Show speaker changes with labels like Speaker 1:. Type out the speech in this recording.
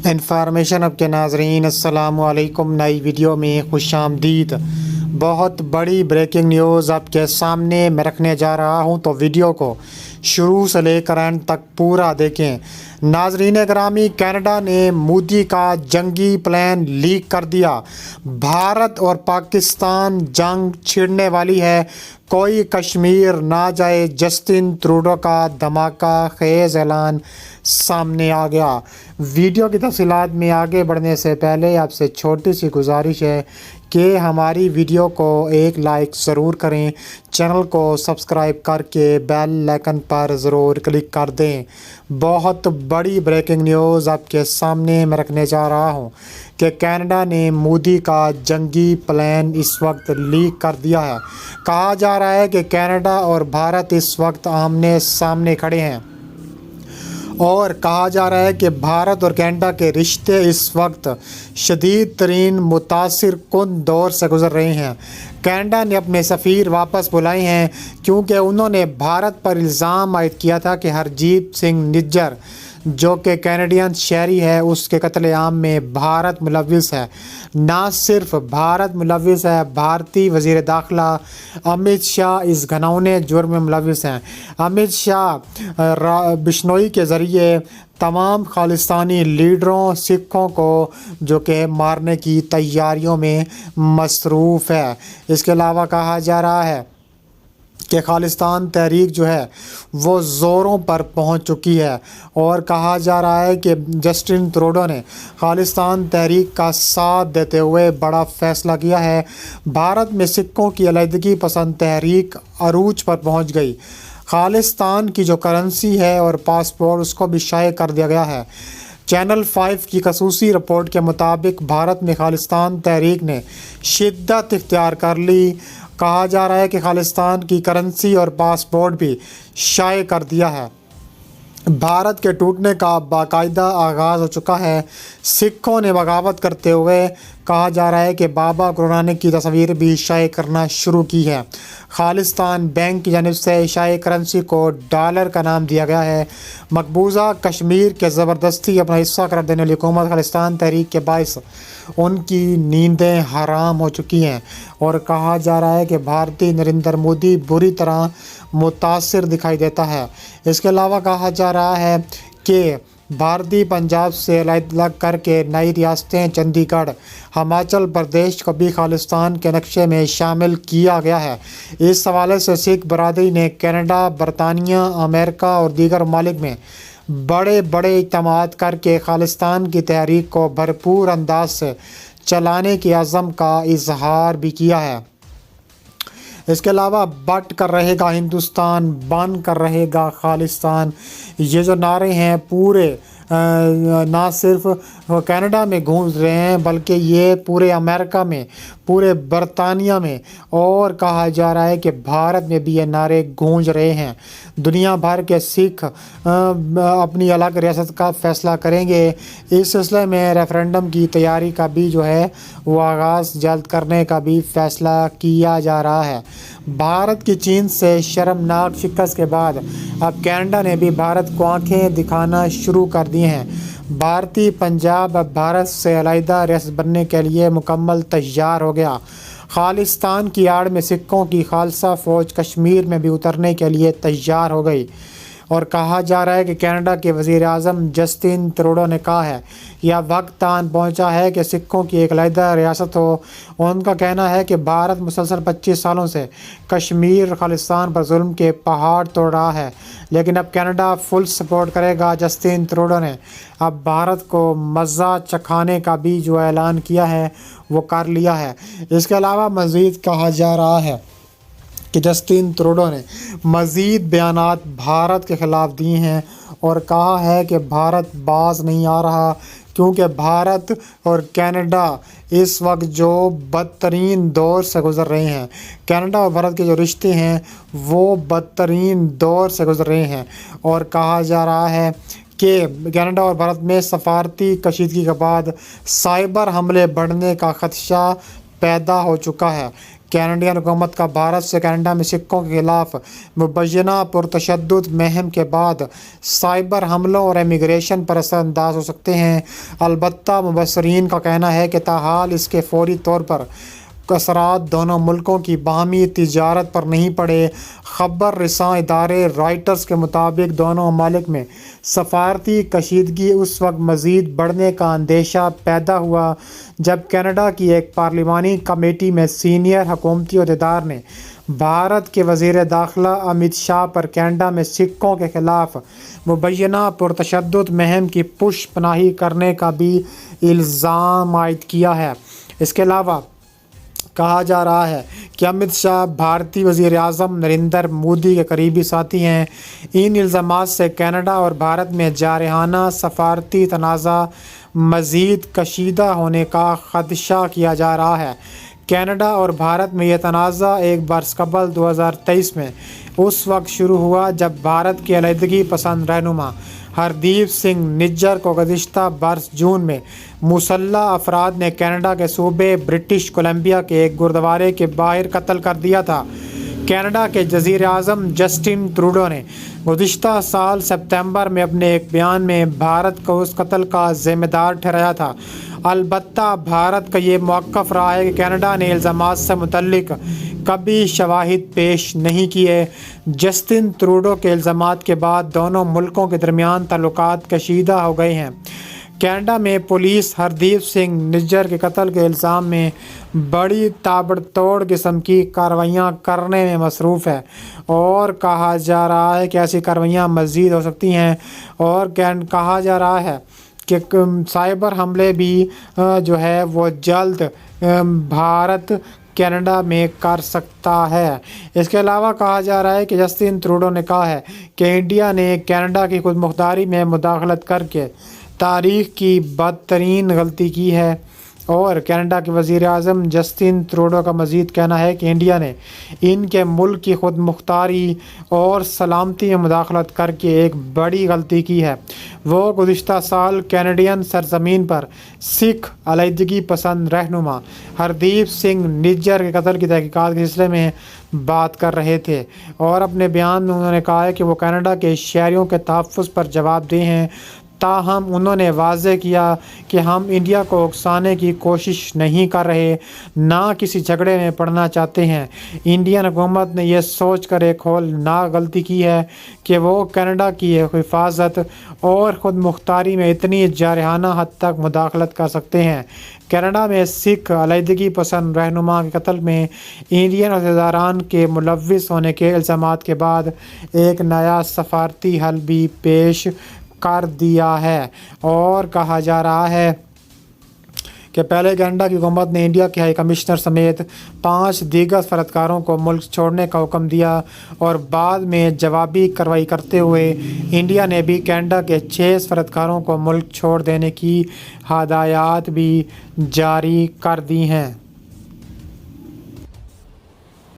Speaker 1: Information اب کے ناظرین السلام علیکم، نئی ویڈیو میں خوش آمدید۔ بہت بڑی بریکنگ نیوز آپ کے سامنے میں رکھنے جا رہا ہوں، تو ویڈیو کو شروع سے لے کر اینڈ تک پورا دیکھیں۔ ناظرین گرامی، کینیڈا نے مودی کا جنگی پلان لیک کر دیا۔ بھارت اور پاکستان جنگ چھڑنے والی ہے، کوئی کشمیر نہ جائے، جسٹن ٹروڈو کا دھماکہ خیز اعلان سامنے آ گیا۔ ویڈیو کی تفصیلات میں آگے بڑھنے سے پہلے آپ سے چھوٹی سی گزارش ہے کہ ہماری ویڈیو کو ایک لائک ضرور کریں، چینل کو سبسکرائب کر کے بیل آئیکن پر ضرور کلک کر دیں۔ بہت بڑی بریکنگ نیوز آپ کے سامنے میں رکھنے جا رہا ہوں کہ کینیڈا نے مودی کا جنگی پلان اس وقت لیک کر دیا ہے۔ کہا جا رہا ہے کہ کینیڈا اور بھارت اس وقت آمنے سامنے کھڑے ہیں، اور کہا جا رہا ہے کہ بھارت اور کینیڈا کے رشتے اس وقت شدید ترین متاثر کن دور سے گزر رہے ہیں۔ کینیڈا نے اپنے سفیر واپس بلائے ہیں کیونکہ انہوں نے بھارت پر الزام عائد کیا تھا کہ ہرجیت سنگھ نجر، جو کہ کینیڈین شہری ہے، اس کے قتل عام میں بھارت ملوث ہے۔ نہ صرف بھارت ملوث ہے، بھارتی وزیر داخلہ امت شاہ اس گھناؤنے جرم میں ملوث ہیں۔ امت شاہ بشنوئی کے ذریعے تمام خالستانی لیڈروں، سکھوں کو جو کہ مارنے کی تیاریوں میں مصروف ہے۔ اس کے علاوہ کہا جا رہا ہے کہ خالستان تحریک جو ہے وہ زوروں پر پہنچ چکی ہے، اور کہا جا رہا ہے کہ جسٹن ٹروڈو نے خالستان تحریک کا ساتھ دیتے ہوئے بڑا فیصلہ کیا ہے۔ بھارت میں سکھوں کی علیحدگی پسند تحریک عروج پر پہنچ گئی۔ خالستان کی جو کرنسی ہے اور پاسپورٹ، اس کو بھی شائع کر دیا گیا ہے۔ چینل 5 کی خصوصی رپورٹ کے مطابق بھارت میں خالستان تحریک نے شدت اختیار کر لی۔ کہا جا رہا ہے کہ خالستان کی کرنسی اور پاسپورٹ بھی شائع کر دیا ہے۔ بھارت کے ٹوٹنے کا باقاعدہ آغاز ہو چکا ہے۔ سکھوں نے بغاوت کرتے ہوئے کہا جا رہا ہے کہ بابا گرو نانک کی تصویر بھی شائع کرنا شروع کی ہے۔ خالستان بینک کی جانب سے شائع کرنسی کو ڈالر کا نام دیا گیا ہے۔ مقبوضہ کشمیر کے زبردستی اپنا حصہ قرار دینے والی حکومت خالستان تحریک کے باعث ان کی نیندیں حرام ہو چکی ہیں، اور کہا جا رہا ہے کہ بھارتی نریندر مودی بری طرح متاثر دکھائی دیتا ہے۔ اس کے علاوہ کہا جا رہا ہے کہ بھارتی پنجاب سے علیحدہ کر کے نئی ریاستیں چندی گڑھ، ہماچل پردیش کو بھی خالستان کے نقشے میں شامل کیا گیا ہے۔ اس حوالے سے سکھ برادری نے کینیڈا، برطانیہ، امریکہ اور دیگر ممالک میں بڑے اجتماعات کر کے خالستان کی تحریک کو بھرپور انداز سے چلانے کے عزم کا اظہار بھی کیا ہے۔ اس کے علاوہ بٹ کر رہے گا ہندوستان، بن کر رہے گا خالستان، یہ جو نعرے ہیں پورے نہ صرف کینیڈا میں گونج رہے ہیں بلکہ یہ پورے امریکہ میں، پورے برطانیہ میں، اور کہا جا رہا ہے کہ بھارت میں بھی یہ نعرے گونج رہے ہیں۔ دنیا بھر کے سکھ اپنی الگ ریاست کا فیصلہ کریں گے۔ اس سلسلے میں ریفرینڈم کی تیاری کا بھی جو ہے وہ آغاز جلد کرنے کا بھی فیصلہ کیا جا رہا ہے۔ بھارت کی چین سے شرمناک شکست کے بعد اب کینیڈا نے بھی بھارت کو آنکھیں دکھانا شروع کر دی ہیں۔ بھارتی پنجاب اب بھارت سے علیحدہ ریاست بننے کے لیے مکمل تیار ہو گیا۔ خالستان کی آڑ میں سکھوں کی خالصہ فوج کشمیر میں بھی اترنے کے لیے تیار ہو گئی، اور کہا جا رہا ہے کہ کینیڈا کے وزیر اعظم جسٹن ٹروڈو نے کہا ہے کہ اب وقت آن پہنچا ہے کہ سکھوں کی ایک علیحدہ ریاست ہو۔ ان کا کہنا ہے کہ بھارت مسلسل 25 سالوں سے کشمیر اور خالستان پر ظلم کے پہاڑ توڑ رہا ہے، لیکن اب کینیڈا فل سپورٹ کرے گا۔ جسٹن ٹروڈو نے اب بھارت کو مزہ چکھانے کا بھی جو اعلان کیا ہے وہ کر لیا ہے۔ اس کے علاوہ مزید کہا جا رہا ہے کہ جسٹن ٹروڈو نے مزید بیانات بھارت کے خلاف دیے ہیں، اور کہا ہے کہ بھارت باز نہیں آ رہا، کیونکہ بھارت اور کینیڈا اس وقت جو بدترین دور سے گزر رہے ہیں، کینیڈا اور بھارت کے جو رشتے ہیں وہ بدترین دور سے گزر رہے ہیں، اور کہا جا رہا ہے کہ کینیڈا اور بھارت میں سفارتی کشیدگی کے بعد سائبر حملے بڑھنے کا خدشہ پیدا ہو چکا ہے۔ کینیڈین حکومت کا بھارت سے کینیڈا میں سکھوں کے خلاف مبینہ پرتشدد مہم کے بعد سائبر حملوں اور امیگریشن پر اثر انداز ہو سکتے ہیں۔ البتہ مبصرین کا کہنا ہے کہ تاحال اس کے فوری طور پر اثرات دونوں ملکوں کی باہمی تجارت پر نہیں پڑے۔ خبر رساں ادارے رائٹرز کے مطابق دونوں ممالک میں سفارتی کشیدگی اس وقت مزید بڑھنے کا اندیشہ پیدا ہوا جب کینیڈا کی ایک پارلیمانی کمیٹی میں سینئر حکومتی عہدیدار نے بھارت کے وزیر داخلہ امت شاہ پر کینیڈا میں سکھوں کے خلاف مبینہ پرتشدد مہم کی پش پناہی کرنے کا بھی الزام عائد کیا ہے۔ اس کے علاوہ کہا جا رہا ہے کہ امت شاہ بھارتی وزیر اعظم نریندر مودی کے قریبی ساتھی ہیں۔ ان الزامات سے کینیڈا اور بھارت میں جارحانہ سفارتی تنازع مزید کشیدہ ہونے کا خدشہ کیا جا رہا ہے۔ کینیڈا اور بھارت میں یہ تنازع ایک برس قبل 2023 میں اس وقت شروع ہوا جب بھارت کے علیحدگی پسند رہنما ہردیپ سنگھ نجر کو گزشتہ برس جون میں مسلح افراد نے کینیڈا کے صوبے برٹش کولمبیا کے ایک گردوارے کے باہر قتل کر دیا تھا۔ کینیڈا کے وزیر اعظم جسٹن ٹروڈو نے گزشتہ سال ستمبر میں اپنے ایک بیان میں بھارت کو اس قتل کا ذمہ دار ٹھہرایا تھا۔ البتہ بھارت کا یہ موقف رہا ہے کہ کینیڈا نے الزامات سے متعلق کبھی شواہد پیش نہیں کیے۔ جسٹن ٹروڈو کے الزامات کے بعد دونوں ملکوں کے درمیان تعلقات کشیدہ ہو گئے ہیں۔ کینیڈا میں پولیس ہردیپ سنگھ نجر کے قتل کے الزام میں بڑی تابڑ توڑ قسم کی کارروائیاں کرنے میں مصروف ہے اور کہا جا رہا ہے کہ ایسی کارروائیاں مزید ہو سکتی ہیں اور کہا جا رہا ہے کہ سائبر حملے بھی جو ہے وہ جلد بھارت کینیڈا میں کر سکتا ہے۔ اس کے علاوہ کہا جا رہا ہے کہ جسٹن ٹروڈو نے کہا ہے کہ انڈیا نے کینیڈا کی خود مختاری میں مداخلت کر کے تاریخ کی بدترین غلطی کی ہے، اور کینیڈا کے وزیر اعظم جسٹن ٹروڈو کا مزید کہنا ہے کہ انڈیا نے ان کے ملک کی خود مختاری اور سلامتی میں مداخلت کر کے ایک بڑی غلطی کی ہے۔ وہ گزشتہ سال کینیڈین سرزمین پر سکھ علیحدگی پسند رہنما ہردیپ سنگھ نجر کے قتل کی تحقیقات کے سلسلے میں بات کر رہے تھے، اور اپنے بیان میں انہوں نے کہا ہے کہ وہ کینیڈا کے شہریوں کے تحفظ پر جواب دہ ہیں۔ تاہم انہوں نے واضح کیا کہ ہم انڈیا کو اکسانے کی کوشش نہیں کر رہے، نہ کسی جھگڑے میں پڑنا چاہتے ہیں۔ انڈین حکومت نے یہ سوچ کر ایک ہولناک غلطی کی ہے کہ وہ کینیڈا کی حفاظت اور خود مختاری میں اتنی جارحانہ حد تک مداخلت کر سکتے ہیں۔ کینیڈا میں سکھ علیحدگی پسند رہنما کے قتل میں انڈین عہدیداران کے ملوث ہونے کے الزامات کے بعد ایک نیا سفارتی حل بھی پیش کر دیا ہے، اور کہا جا رہا ہے کہ پہلے کینیڈا کی حکومت نے انڈیا کے ہائی کمشنر سمیت 5 دیگر سفارتکاروں کو ملک چھوڑنے کا حکم دیا، اور بعد میں جوابی کارروائی کرتے ہوئے انڈیا نے بھی کینیڈا کے 6 سفارتکاروں کو ملک چھوڑ دینے کی ہدایات بھی جاری کر دی ہیں۔